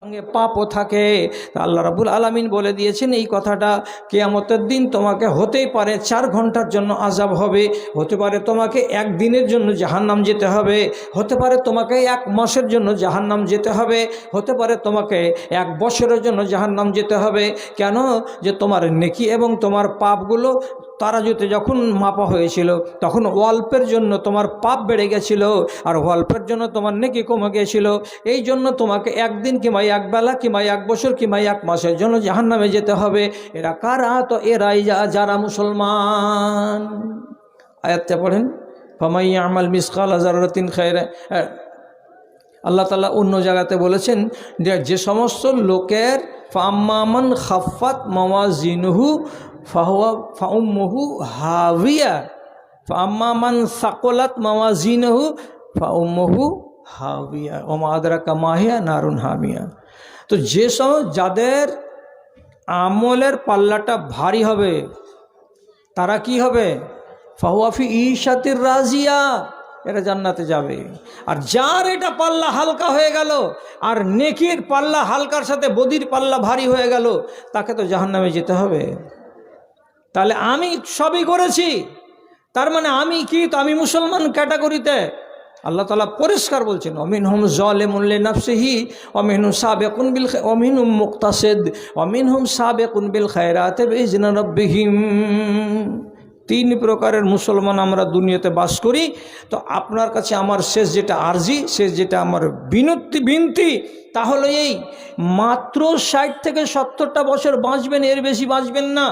সঙ্গে পাপও থাকে। আল্লাহ রাব্বুল আলামিন বলে দিয়েছেন এই কথাটা, কিয়ামতের দিন তোমাকে হতেই পারে 4 ঘন্টার জন্য আযাব হবে, হতে পারে তোমাকে 1 দিনের জন্য জাহান্নাম যেতে হবে, হতে পারে তোমাকে 1 মাসের জন্য জাহান্নাম যেতে হবে, হতে পারে তোমাকে 1 বছরের জন্য জাহান্নাম যেতে হবে। কেন? যে তোমার নেকি এবং তোমার পাপগুলো তারাজুতে যখন মাপা হয়েছিল তখন অল্পের জন্য তোমার পাপ বেড়ে গেছিল আর অল্পের জন্য তোমার নেকি কমে গেছিল। এই জন্য তোমাকে 1 দিন কিংবা 1 বেলা কিংবা 1 বছর কিংবা 1 মাসের জন্য জাহান্নামে যেতে হবে। এরা কারা? তো এরাই যারা মুসলমান। আয়াতটা পড়েন, ফামাই ইয়ামাল মিসকালা যাররাতিন খায়রা। আল্লাহ তাআলা অন্য জায়গাতে বলেছেন যে সমস্ত লোকের ফাম্মামান খাফাত মাওয়াজিনুহু ফাহুয়া ফাউম্মুহু হাবিয়া, ফাম্মামান সাকলাত মাওয়াজিনুহু ফাউম্মুহু হাবিয়া ওয়া মা আদরাকা মা হিয়া নারুন হামিয়া। তো যে সব যাদের আমলের পাল্লাটা ভারী হবে তারা কি হবে? ফাহুয়া ফি ঈশাতির রাজিয়া, এরা জান্নাতে যাবে। আর যার এটা পাল্লা হালকা হয়ে গেল আর নেকির পাল্লা হালকার সাথে বদির পাল্লা ভারী হয়ে গেল, তাকে তো জাহান্নামে যেতে হবে। তাহলে আমি সবই করেছি, তার মানে আমি কি? তো আমি মুসলমান ক্যাটাগরিতে। আল্লাহ তাআলা পরিষ্কার বলছেন, ওমিনহুম যালিমুন লিনাফসিহি ওমিনহুম সাবিকুন বিল ওমিনহুম মুক্তাসিদ ওমিনহুম সাবিকুন বিল খায়রাতি বিইজনি রাব্বিহিম। 3 প্রকারের মুসলমান আমরা দুনিয়াতে বাস করি। তো আপনার কাছে আমার শেষ যেটা আরজি, শেষ যেটা আমার বিনতি, তাহলে এই মাত্র 60 থেকে 70টা বছর বাঁচবেন, এর বেশি বাঁচবেন না।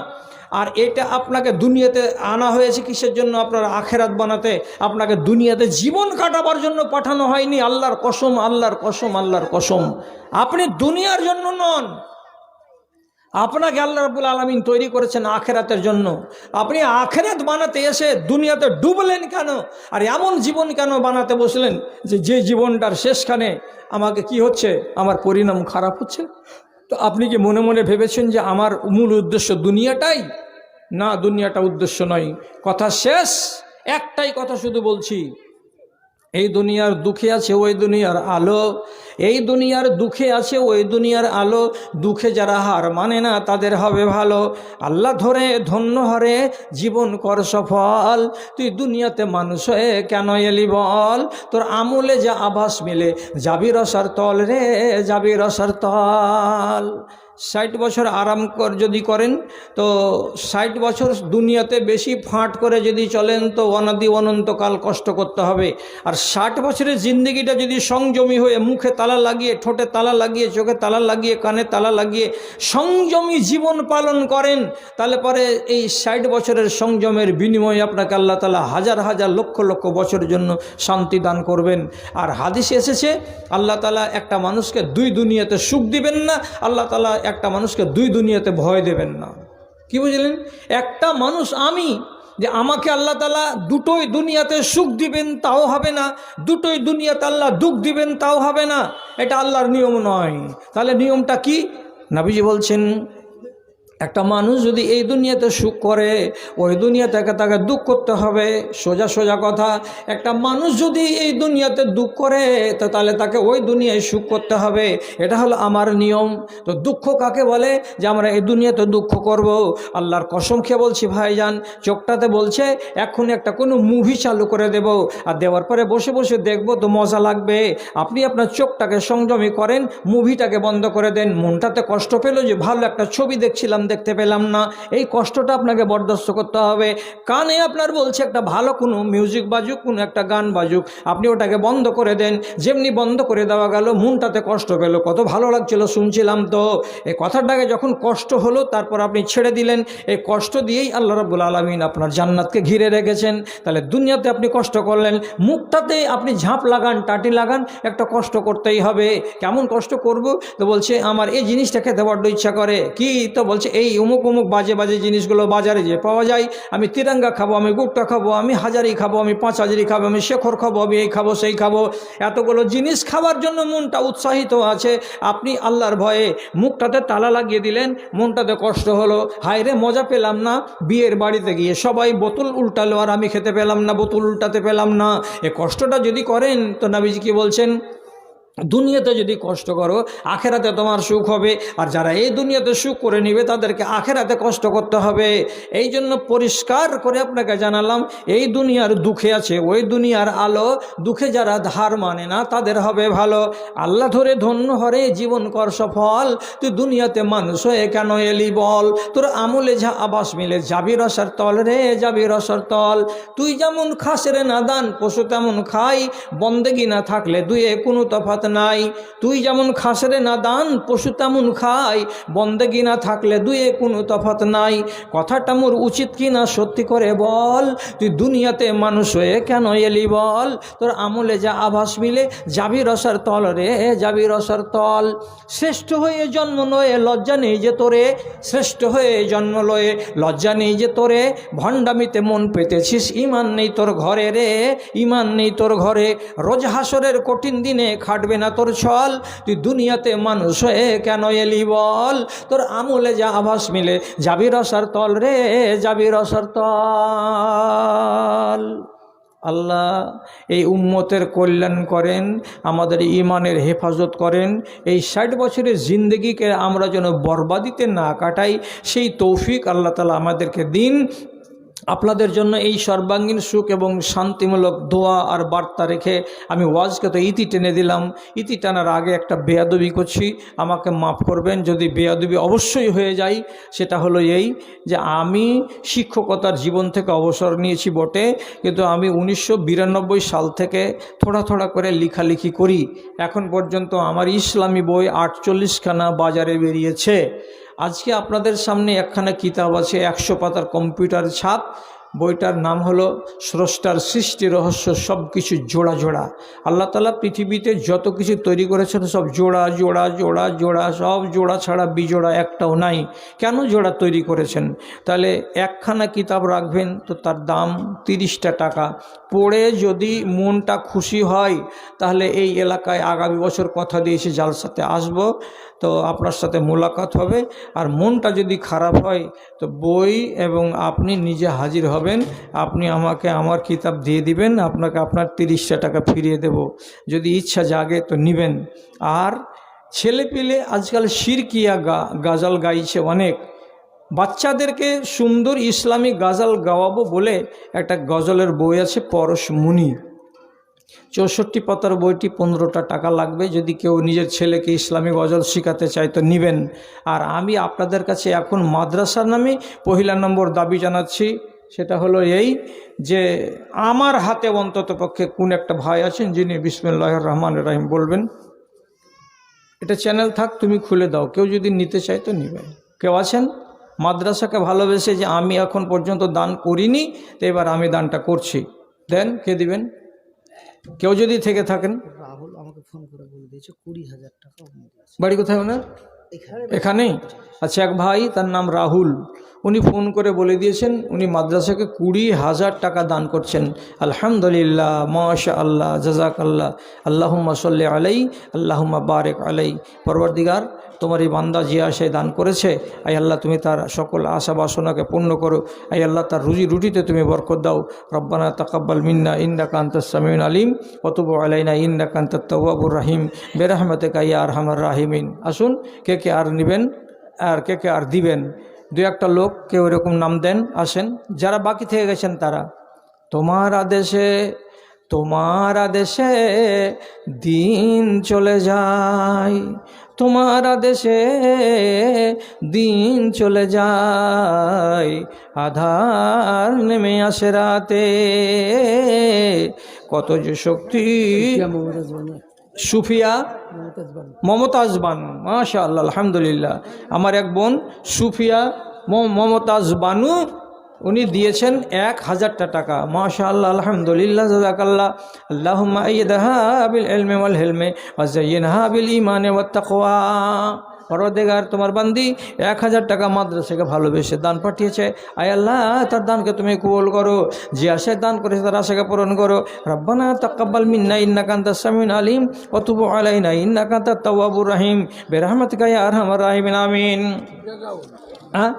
আর এটা আপনাকে দুনিয়াতে আনা হয়েছে কিসের জন্য? আপনার আখেরাত বানাতে। আপনাকে দুনিয়াতে জীবন কাটাবার জন্য পাঠানো হয়নি। আল্লাহর কসম, আল্লাহর কসম, আল্লাহর কসম, আপনি দুনিয়ার জন্য নন। আপনাকে আল্লাহ রাব্বুল আলামিন তৈরি করেছেন আখেরাতের জন্য। আপনি আখেরাত বানাতে এসে দুনিয়াতে ডুবলেন কেন? আর এমন জীবন কেন বানাতে বসলেন যে জীবনটার শেষখানে আমাকে কি হচ্ছে? আমার পরিণাম খারাপ হচ্ছে। তো আপনি কি মনে মনে ভেবেছেন যে আমার মূল উদ্দেশ্য দুনিয়াটাই? না, দুনিয়াটা উদ্দেশ্য নয়। কথা শেষ, একটাই কথা শুধু বলছি, এই দুনিয়ার দুঃখে আছে ওই দুনিয়ার আলো, এই দুনিয়ার দুঃখে আছে ওই দুনিয়ার আলো। দুঃখে যারা হার মানে না তাদের হবে ভালো। আল্লাহ ধরে ধন্য হরে জীবন কর সফল। তুই দুনিয়াতে মানুষ হয়ে কেন এলি বল? তোর আমলে যা আভাস মিলে যাবি রসার তল রে, যাবি রসার তল। 60 বছর আরাম যদি করেন তো 60 বছর দুনিয়াতে বেশি ফাঁট করে যদি চলেন তো অনাদি অনন্তকাল কষ্ট করতে হবে। আর 60 বছরের জিন্দগিটা যদি সংযমী হয়ে মুখে তালা লাগিয়ে, ঠোঁটে তালা লাগিয়ে, চোখে তালা লাগিয়ে, কানে তালা লাগিয়ে সংযমী জীবন পালন করেন, তাহলে পরে এই 60 বছরের সংযমের বিনিময়ে আপনাকে আল্লাহ তাআলা হাজার হাজার লক্ষ লক্ষ বছরের জন্য শান্তি দান করবেন। আর হাদিসে এসেছে আল্লাহ তাআলা একটা মানুষকে 2 দুনিয়াতে সুখ দিবেন না, আল্লাহ তাআলা একটা মানুষকে 2 দুনিয়াতে ভয় দেবেন না। কি বুঝলেন? একটা মানুষ আমি, যে আমাকে আল্লাহ তাআলা দুটোই দুনিয়াতে সুখ দিবেন তাও হবে না, দুটোই দুনিয়াতে আল্লাহ দুঃখ দিবেন তাও হবে না। এটা আল্লাহর নিয়ম নয়। তাহলে নিয়মটা কি? নবীজি বলছেন, একটা মানুষ যদি এই দুনিয়াতে সুখ করে ওই দুনিয়া থেকে তাকে দুঃখ করতে হবে। সোজা সোজা কথা, একটা মানুষ যদি এই দুনিয়াতে দুঃখ করে তো তাহলে তাকে ওই দুনিয়ায় সুখ করতে হবে। এটা হলো আমার নিয়ম। তো দুঃখ কাকে বলে? যে আমরা এই দুনিয়াতে দুঃখ করব। আল্লাহর কসম খেয়ে বলছি ভাইজান, চোখটাতে বলছে এক্ষুনি একটা কোনো মুভি চালু করে দেব, আর দেওয়ার পরে বসে বসে দেখব তো মজা লাগবে। আপনি আপনার চোখটাকে সংযমী করেন, মুভিটাকে বন্ধ করে দেন। মনটাতে কষ্ট পেল যে ভালো একটা ছবি দেখছিলাম, দেখতে পেলাম না, এই কষ্টটা আপনাকে বরদাস্ত করতে হবে। কানে আপনার বলছে একটা ভালো কোনো মিউজিক বাজুক, কোনো একটা গান বাজুক, আপনি ওটাকে বন্ধ করে দেন। যেমনি বন্ধ করে দেওয়া গেল, মনটাতে কষ্ট পেল, কত ভালো লাগছিল শুনছিলাম, তো এই কথাটাকে যখন কষ্ট হলো তারপর আপনি ছেড়ে দিলেন। এই কষ্ট দিয়েই আল্লাহ রাব্বুল আলামিন আপনার জান্নাতকে ঘিরে রেখেছেন। তাহলে দুনিয়াতে আপনি কষ্ট করলেন, মুখটাতে আপনি ঝাঁপ লাগান, টাটি লাগান, একটা কষ্ট করতেই হবে। কেমন কষ্ট করব? তো বলছে আমার এই জিনিসটা খেতে বড্ড ইচ্ছা করে। কি? তো বলছে এই অমুক অমুক বাজে বাজে জিনিসগুলো বাজারে যে পাওয়া যায়, আমি তিরঙ্গা খাবো, আমি গুট্টা খাবো, আমি হাজারি খাবো, আমি 5 হাজারি খাবো, আমি শেখর খাবো, আমি এই খাবো সেই খাবো। এতগুলো জিনিস খাওয়ার জন্য মনটা উৎসাহিত আছে। আপনি আল্লাহর ভয়ে মুখটাতে তালা লাগিয়ে দিলেন, মনটাতে কষ্ট হলো, হায় রে মজা পেলাম না। বিয়ের বাড়িতে গিয়ে সবাই বোতল উল্টালো আর আমি খেতে পেলাম না, বোতল উল্টাতে পেলাম না। এই কষ্টটা যদি করেন তো নবীজি কি বলছেন? দুনিয়াতে যদি কষ্ট করো আখেরাতে তোমার সুখ হবে, আর যারা এই দুনিয়াতে সুখ করে নিবে তাদেরকে আখেরাতে কষ্ট করতে হবে। এই জন্য পরিষ্কার করে আপনাকে জানালাম, এই দুনিয়ার দুঃখে আছে, ওই দুনিয়ার আলো, দুঃখে যারা ধার মানে না তাদের হবে ভালো। আল্লাহ ধরে ধন্য হরে জীবন কর সফল, তুই দুনিয়াতে মানুষ হয়ে কেন এলি বল? তোর আমলে যা আবাস মিলে যাবি রসার তল রে, যাবি রসার তল। তুই যেমন খাস রে নাদান, পশু তেমন খাই, বন্দেগি না থাকলে দুয়ে কোনো তফাৎ নাই। তুই যেমন খাস রে নাদান, পশু তেমন খাই, বন্দেগি না থাকলে দুয়ে কোনো তফাৎ নাই। কথাটা মোর উচিত কি না সত্যি করে বল? তুই দুনিয়াতে মানুষ হয়ে কেন এলি বল? তোর আমলে যা আভাস মিলে যাবি রসার তল রে, যাবি রসার তল। শ্রেষ্ঠ হয়ে জন্ম লয়ে লজ্জা নেই যে তোরে, শ্রেষ্ঠ হয়ে জন্ম লয়ে লজ্জা নেই যে তোরে। ভণ্ডামিতে মন পেতেছিস, ইমান নেই তোর ঘরে রে, ইমান নেই তোর ঘরে। রোজ হাসরের কঠিন দিনে খাটবে না তোর ছল, তুই দুনিয়াতে মানুষ হয়ে কেন এলি বল? তোর আমলে যা আভাস মিলে যাবি রসার তল রে, যাবি রসার তল। আল্লাহ এই উম্মতের কল্যাণ করেন, আমাদের ইমানের হেফাজত করেন। এই 60 বছরের জিন্দগিকে আমরা যেন বরবাদিতে না কাটাই, সেই তৌফিক আল্লাহ তাআলা আমাদেরকে দিন। আপনাদের জন্য এই সর্বাঙ্গীন সুখ এবং শান্তিমূলক দোয়া আর বার্তা রেখে আমি ওয়াজকে তো ইতি টেনে দিলাম। ইতি টানার আগে একটা বেয়াদবি করছি, আমাকে মাফ করবেন যদি বেয়াদবি অবশ্যই হয়ে যায়। সেটা হলো এই যে আমি শিক্ষকতার জীবন থেকে অবসর নিয়েছি বটে, কিন্তু আমি 1992 সাল থেকে থোড়া থোড়া করে লেখালেখি করি। এখন পর্যন্ত আমার ইসলামী বই 48খানা বাজারে বেরিয়েছে। আজকে আপনাদের সামনে একখানা কিতাব আছে, 100 পাতার কম্পিউটার ছাপ। বইটার নাম হলো স্রষ্টার সৃষ্টি রহস্য, সব কিছু জোড়া জোড়া। আল্লাহ তাআলা পৃথিবীতে যত কিছু তৈরি করেছেন সব জোড়া জোড়া জোড়া জোড়া, সব জোড়া ছাড়া বিজোড়া একটাও নাই। কেন জোড়া তৈরি করেছেন? তাহলে একখানা কিতাব রাখবেন তো তার দাম 30টা টাকা। পড়ে যদি মনটা খুশি হয় তাহলে এই এলাকায় আগামী বছর কথা দিয়েছি জালসাতে আসব, তো আপনার সাথে মোলাকাত হবে। আর মনটা যদি খারাপ হয় তো বই এবং আপনি নিজে হাজির হবেন, আপনি আমাকে আমার কিতাব দিয়ে দিবেন, আপনাকে আপনার 30টা টাকা ফিরিয়ে দেব। যদি ইচ্ছা জাগে তো নেবেন। আর ছেলে পেলে আজকাল শিরকিয়া গাজাল গাইছে অনেক। বাচ্চাদেরকে সুন্দর ইসলামী গাজাল গাওয়াবো বলে একটা গজলের বই আছে, পরশমণি, 64 পাতার বইটি 15টা টাকা লাগবে। যদি কেউ নিজের ছেলেকে ইসলামী গজল শেখাতে চায় তো নেবেন। আর আমি আপনাদের কাছে এখন মাদ্রাসার নামে পহিলা নম্বর দাবি জানাচ্ছি, সেটা হলো এই যে আমার হাতে অন্তত পক্ষে কোন একটা ভাই আছেন যিনি বিসমিল্লাহির রহমানির রহিম বলবেন। এটা চ্যানেল থাক, তুমি খুলে দাও, কেউ যদি নিতে চায় তো নিবে। কেউ আছেন মাদ্রাসাকে ভালোবেসে যে আমি এখন পর্যন্ত দান করিনি, তো এবার আমি দানটা করছি? দেন, কে দিবেন? কেউ যদি থেকে থাকেন। রাহুল আমাকে ফোন করে বলে দিয়েছে 20,000 টাকা। বাড়ি কোথায় ওনার? এখানেই। আচ্ছা, এক ভাই তার নাম রাহুল, উনি ফোন করে বলে দিয়েছেন উনি মাদ্রাসাকে 20,000 টাকা দান করছেন। আলহামদুলিল্লাহ, মাশাআল্লাহ, জাযাকাল্লাহ, আল্লাহুম্মা সাল্লি আলাই, আল্লাহুম্মা বারিক আলাই। পরওয়ারদিগার, তোমার এই বান্দা যে আশায় দান করেছে, আয় আল্লাহ তুমি তার সকল আশা বাসনাকে পূর্ণ করো। আয় আল্লাহ তার রুজি রুটিতে তুমি বরকত দাও। রব্বানা তাকাব্বাল মিন্না ইন্নাকা আনতাস সামিউল আলিম ওয়া তুব আলাইনা ইন্নাকা আনতাত তাওয়াবুর রহিম বিরহমাতিকা ইয়া আরহামার রাহিমিন। আসুন, কে কে আর নেবেন আর কে কে আর দিবেন? দু একটা লোক কেউ এরকম নাম দেন, আসেন। যারা বাকি থেকে গেছেন তারা, তোমার আদেশে, তোমার আদেশে দিন চলে যায়, তোমার আদেশে দিন চলে যায়, আধার নেমে আসে রাতে, কত যে শক্তি। সুফিয়া মমতাজ বানু, মাশাআল্লাহ, আলহামদুলিল্লাহ। আমার এক বোন সুফিয়া মমতাজ বানু, উনি দিয়েছেন 1000টা টাকা। মাশাআল্লাহ, আলহামদুলিল্লাহ, জাযাকাল্লাহ। আল্লাহুম্মা আইয়িদহা বিল ইলমি ওয়াল হিলমি ওয়া যায়্যিনহা বিল ঈমানি ওয়াত তাকওয়া। পরওয়ারদিগার, তোমার বান্দি 1000 টাকা মাদ্রাসাকে ভালোবেসে দান পাঠিয়েছে। আয় আল্লাহ তার দানকে তুমি কবুল করো, যে আশায় দান করেছে তার আশাকে পূরণ করো। রব্বানা তাকাব্বাল মিন্না ইন্নাকা আনতাস সামিউল আলিম ওয়া তুব আলাইনা ইন্নাকা আনতাত তাওয়াবুর রহিম বিরহমাতিকা ইয়া আরহামার রাহিমিন। আমিন। হ্যাঁ,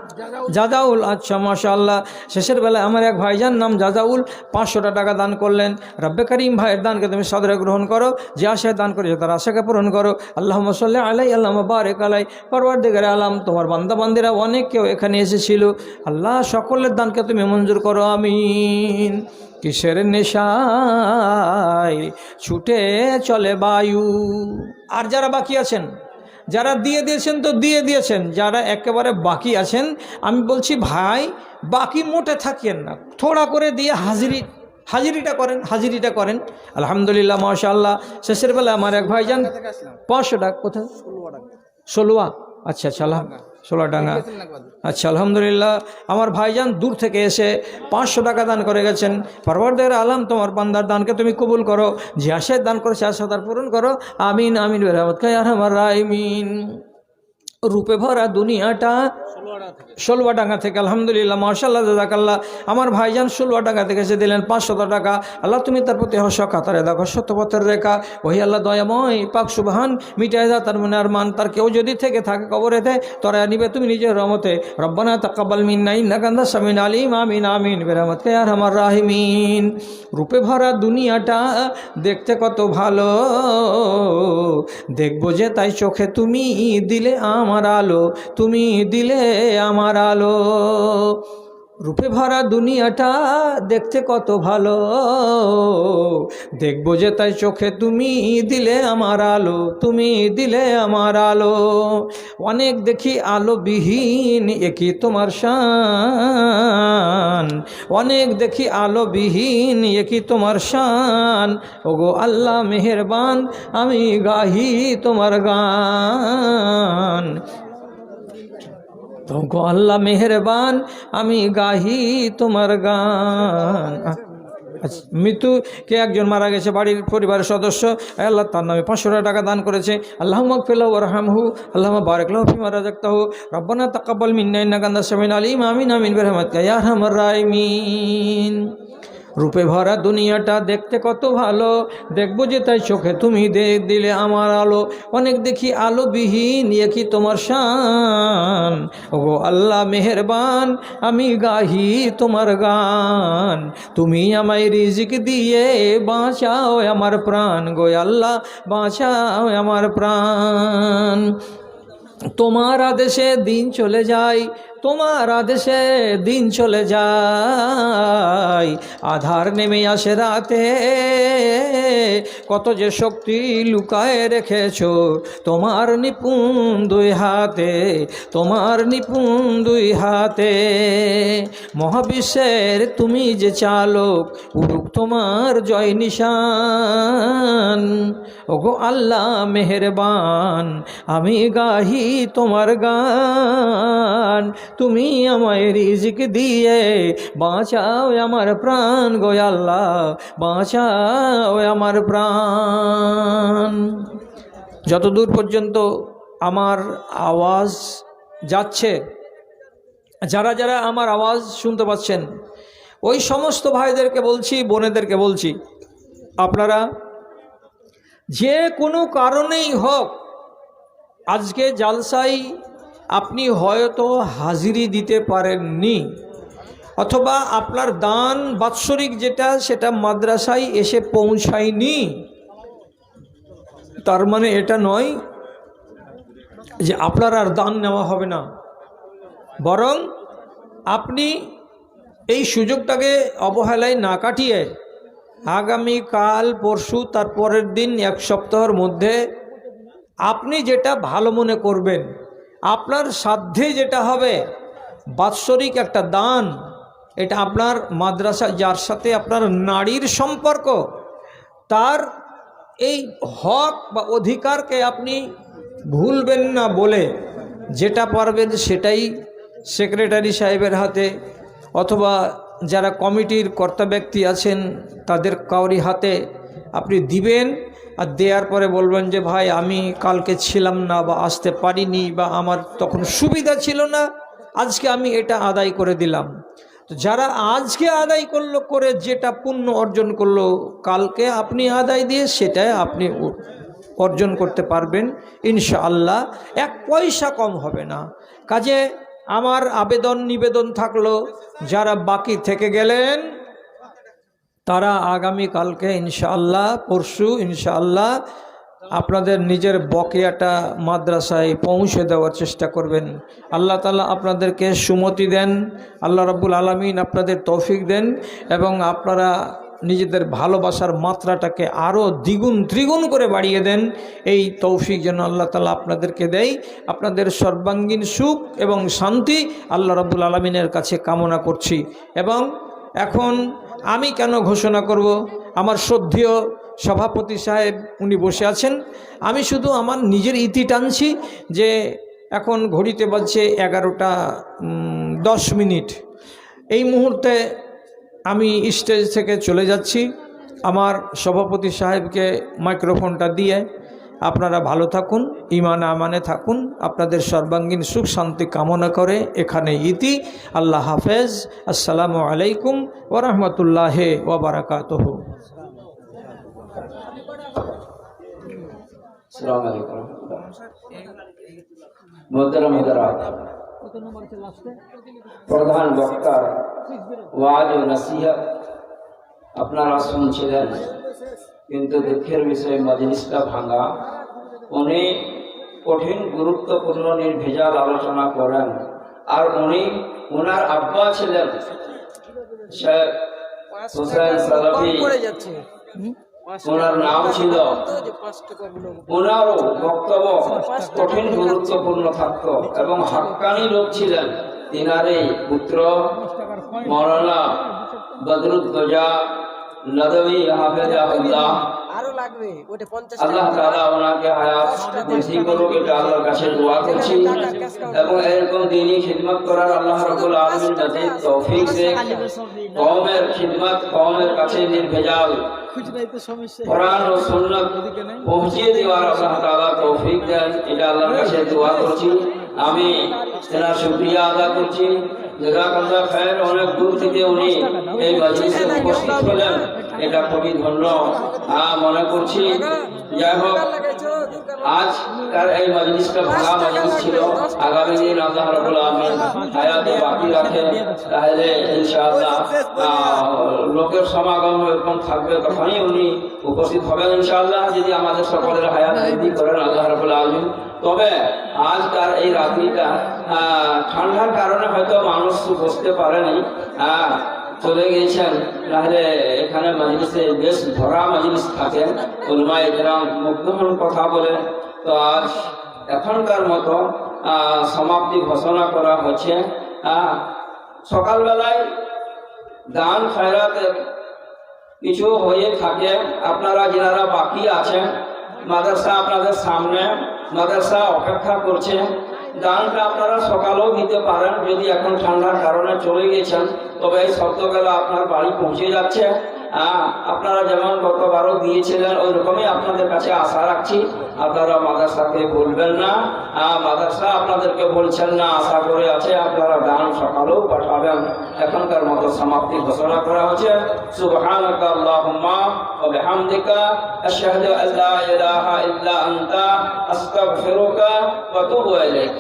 জাজাউল, আচ্ছা মাশাআল্লাহ। শেষের বেলায় আমার এক ভাইজান নাম জাজাউল 500টা টাকা দান করলেন। রব্বে করিম ভাইয়ের দানকে তুমি সাদরে গ্রহণ করো, যে আশায় দান করেছে তার আশাকে পূরণ করো। আল্লাহুম্মা সাল্লি আলাই, আল্লাহুম্মা বারিক আলাই। পরওয়ারদিগারে আলাম, তোমার বান্দা বান্দিরা অনেক কেউ এখানে এসেছিল, আল্লাহ সকলের দানকে তুমি মঞ্জুর করো, আমিন। কিসের নেশায় ছুটে চলে বায়ু। আর যারা বাকি আছেন, যারা দিয়ে দিয়েছেন তো দিয়ে দিয়েছেন, যারা একেবারে বাকি আছেন আমি বলছি ভাই বাকি মোটে থাকিয়েন না, থোড়া করে দিয়ে হাজিরিটা করেন। আলহামদুলিল্লাহ মাশাআল্লাহ। শেষের বেলা আমার এক ভাইজান 500 টাকা, কোথায়? ষোলোয়া, আচ্ছা আচ্ছা, ষোলাডাঙ্গা, আচ্ছা আলহামদুলিল্লাহ। আমার ভাইজান দূর থেকে এসে 500 টাকা দান করে গেছেন। পরওয়ারদিগারে আলাম, তোমার বান্দার দানকে তুমি কবুল করো, যে আশায় দান করেছে আশা তার পূরণ করো, আমিন আমিন বিরহমতিকা ইয়া আরহামার রাহিমিন। রূপে ভরা দুনিয়াটা, ষোলোয়াডাঙ্গা থেকে, আলহামদুলিল্লাহ মাশাআল্লাহ জাযাকাল্লাহ। আমার ভাইজান ষোলোয়াডাঙ্গা থেকে এসে দিলেন 500 টাকা। আল্লাহ তুমি তার প্রতি হর্ষ কাতারে দেখো, সত্যপথের রেখা। ওই আল্লাহ দয়াময় পাক সুবহান, মিটায় দা তার মনে আর মান। তার কেউ যদি থেকে থাকে কবরেতে, তোরা নিবে তুমি নিজের রহমতে। রব্বানা তাকাব্বাল মিন্না ইন্নাকা আনতাস সামিউল আলিম, আমিন আমিন বিরহমতিকা ইয়া আরহামার রাহিমিন। রূপে ভরা দুনিয়াটা দেখতে কত ভালো, দেখবো যে তাই চোখে তুমি দিলে আমার আলো, তুমি দিলে আমার আলো। রূপে ভরা দুনিয়াটা দেখতে কত ভালো, দেখবো যে তাই চোখে তুমি দিলে আমার আলো, তুমি দিলে আমার আলো। অনেক দেখি আলো বিহীন, একই তোমার শান, অনেক দেখি আলো বিহীন, একই তোমার শান। ওগো আল্লাহ মেহেরবান, আমি গাহি তোমার গান। তোগো আল্লাহ মেহেরবান, আমি গাহি তোমার গান। মৃত্যু কে একজন মারা গেছে, বাড়ির পরিবারের সদস্য, আল্লাহ তার নামে 500 টাকা দান করেছে। আল্লাহুম্মা গফিরলাহু ওয়ারহামহু, আল্লাহুম্মা বারিক লাহু ফিমা রাযাকতাহু, রব্বানা তাকাব্বাল মিন্না ইন্নাকা আনতাস সামিউল আলিম, আমিন আমিন বিরহমাতিকা ইয়া আরহামার রাহিমিন। রূপে ভরা দুনিয়াটা দেখতে কত ভালো, দেখবো যে তাই চোখে তুমি দিলে আমার আলো। অনেক দেখি আলো বিহীন, একই তোমার শান। ওগো আল্লাহ মেহেরবান, আমি গাহি তোমার গান। তুমি আমায় রিজিক দিয়ে বাঁচাও আমার প্রাণ, গো আল্লাহ বাঁচাও আমার প্রাণ। তোমার আদেশে দিন চলে যায়, তোমার আদেশে দিন চলে যায়, আধার নেমে আসে রাতে। কত যে শক্তি লুকায় রেখেছো তোমার নিপুণ দুই হাতে, তোমার নিপুণ দুই হাতে। মহাবিশ্বের তুমি যে চালক, উড়ুক তোমার জয় নিশান। ওগো আল্লাহ মেহেরবান, আমি গাহি তোমার গান। তুমি আমায় রিজিক দিয়ে বাঁচাও আমার প্রাণ, গো আল্লাহ বাঁচাও আমার প্রাণ। যতদূর পর্যন্ত আমার আওয়াজ যাচ্ছে, যারা যারা আমার আওয়াজ শুনতে পাচ্ছেন, ওই সমস্ত ভাইদেরকে বলছি, বোনেদেরকে বলছি, আপনারা যে কোনো কারণেই হোক আজকে জালসায় আপনি হয়তো হাজিরি দিতে পারেননি, অথবা আপনার দান বাৎসরিক যেটা সেটা মাদ্রাসায় এসে পৌঁছায়নি, তার মানে এটা নয় যে আপনার আর দান নেওয়া হবে না। বরং আপনি এই সুযোগটাকে অবহেলায় না কাটিয়ে আগামী কাল পরশু তার পরের দিন এক সপ্তাহের মধ্যে আপনি যেটা ভালো মনে করবেন, আপনার সাধ্যে যেটা হবে বাৎসরিক একটা দান, এটা আপনার মাদ্রাসা যার সাথে আপনার নারীর সম্পর্ক, তার এই হক বা অধিকারকে আপনি ভুলবেন না বলে যেটা পারবেন সেটাই সেক্রেটারি সাহেবের হাতে অথবা যারা কমিটির কর্তা ব্যক্তি আছেন তাদের কাউরি হাতে আপনি দিবেন। আর দেওয়ার পরে বলবেন যে ভাই আমি কালকে ছিলাম না বা আসতে পারিনি বা আমার তখন সুবিধা ছিল না, আজকে আমি এটা আদায় করে দিলাম। তো যারা আজকে আদায় করলো, করে যেটা পুণ্য অর্জন করলো, কালকে আপনি আদায় দিয়ে সেটাই আপনি অর্জন করতে পারবেন ইনশাআল্লাহ। এক পয়সা কম হবে না। কাজে আমার আবেদন নিবেদন থাকলো, যারা বাকি থেকে গেলেন তারা আগামীকালকে ইনশাআল্লাহ, পরশু ইনশাআল্লাহ আপনাদের নিজের বকেয়াটা মাদ্রাসায় পৌঁছে দেওয়ার চেষ্টা করবেন। আল্লাহ তাআলা আপনাদেরকে সুমতি দেন, আল্লাহ রাব্বুল আলামিন আপনাদের তৌফিক দেন এবং আপনারা নিজেদের ভালোবাসার মাত্রাটাকে আরও দ্বিগুণ ত্রিগুণ করে বাড়িয়ে দেন। এই তৌফিক যেন আল্লাহ তাআলা আপনাদেরকে দেয়। আপনাদের সর্বাঙ্গীন সুখ এবং শান্তি আল্লাহ রাব্বুল আলামিনের কাছে কামনা করছি। এবং এখন আমি কেন ঘোষণা করব, আমার শ্রদ্ধেয় সভাপতি সাহেব উনি বসে আছেন, আমি শুধু আমার নিজের ইতি টানছি যে এখন ঘড়িতে বাজছে 11টা 10 মিনিট। এই মুহূর্তে আমি স্টেজ থেকে চলে যাচ্ছি। আমার সভাপতি সাহেবকে মাইক্রোফোনটা দিয়ে আপনারা ভালো থাকুন, ইমানে আমানে থাকুন, আপনাদের সর্বাঙ্গীন সুখ শান্তি কামনা করে এখানে ইতি। আল্লাহ হাফেজ। আসসালামু আলাইকুম ওয়া রাহমাতুল্লাহি ওয়া বারাকাতুহু। আসসালামু আলাইকুম। মোহতারাম হযরত, প্রধান বক্তার ওয়াজ ও নসিহত আপনারা শুনছিলেন, কিন্তু দুঃখের বিষয় মজলিসটা ভাঙা। উনি কঠিন গুরুত্বপূর্ণ নির্ভেজাল আলোচনা করেন। আর উনি ওনার আব্বা ছিলেন শেখ হোসেন সালাফি, ওনার নাম ছিল। ওনারও বক্তব্য কঠিন গুরুত্বপূর্ণ থাকতো এবং হাক্কানি লোক ছিলেন। তিনারই পুত্র মৌলানা বদরুদ্দোজা নদভী হাফেজাহুল্লাহ, আল্লাহ তাআলা ওনাকে হায়াত বৃদ্ধি করুক, এটা আল্লাহর কাছে দোয়া করছি। এবং এরকম দ্বীনি খিদমত করার আল্লাহ রাব্বুল আলামিন যাতে তৌফিক দেন। কওমের খিদমত, কওমের কাছে নির্ভেজাল কোরআন ও সুন্নাত পৌঁছে দেওয়ার আল্লাহ তাআলা তৌফিক দেন, এটা আল্লাহর কাছে দোয়া করছি। আমি তেনার শুকরিয়া আদা করছি। জাযাকাল্লাহ খায়ের। অনেক দূর থেকে উনি এই মজলিসে উপস্থিত হলেন, এটা খুবই ধন্য মনে করছি। যাই হোক, আজকার এই মজলিসটা ভাঙা মজলিস ছিল। আগামী দিন আল্লাহ রাব্বুল আলামিন হায়াতে বাকি রাখে, তাহলে ইনশাআল্লাহ লোকের সমাগম এরকম থাকবে, তখনই উনি উপস্থিত হবেন ইনশাআল্লাহ, যদি আমাদের সকলের হায়াত বৃদ্ধি করেন আল্লাহ রাব্বুল আলামিন। তবে আজকার এই রাত্রিটা ঠান্ডার কারণে হয়তো মানুষ বসতে পারেনি, চলে গিয়েছেন। তাহলে এখানে মজলিসে বেশ ভরা মজলিস থাকে, উলামায়ে কেরাম মুগ্ধমন কথা বলে। তো আজ এখনকার মতো সমাপ্তি ঘোষণা করা হচ্ছে। সকালবেলায় দান খয়রাতের কিছু হয়ে থাকে। আপনারা যারা বাকি আছেন, মাদ্রাসা আপনাদের সামনে, মাদ্রাসা অপেক্ষা করছে। দানটা আপনারা সকালেও দিতে পারেন, যদি এখন ঠান্ডার কারণে চলে গেছেন, তবে এই শব্দবেলা আপনার বাড়ি পৌঁছে যাচ্ছে। আপনারা যেমন গতবারও দিয়েছিলেন, ওই রকমই আপনাদের কাছে আশা রাখছি। আপনারা মাদ্রাসাকে বলবেন না, মাদ্রাসা আপনাদেরকে বলছেন না, আশা করে আছে আপনারা দান সকালেও পাঠাবেন। এখনকার মতো সমাপ্তি ঘোষণা করা হচ্ছে। সুবহানাকা আল্লাহুম্মা ওয়া বিহামদিকা আশহাদু আল্লা ইলাহা ইল্লা আনতা আস্তাগফিরুকা ওয়া আতুবু ইলাইক।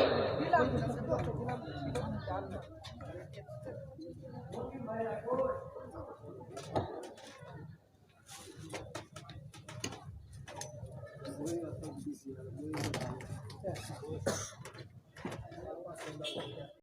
Yes.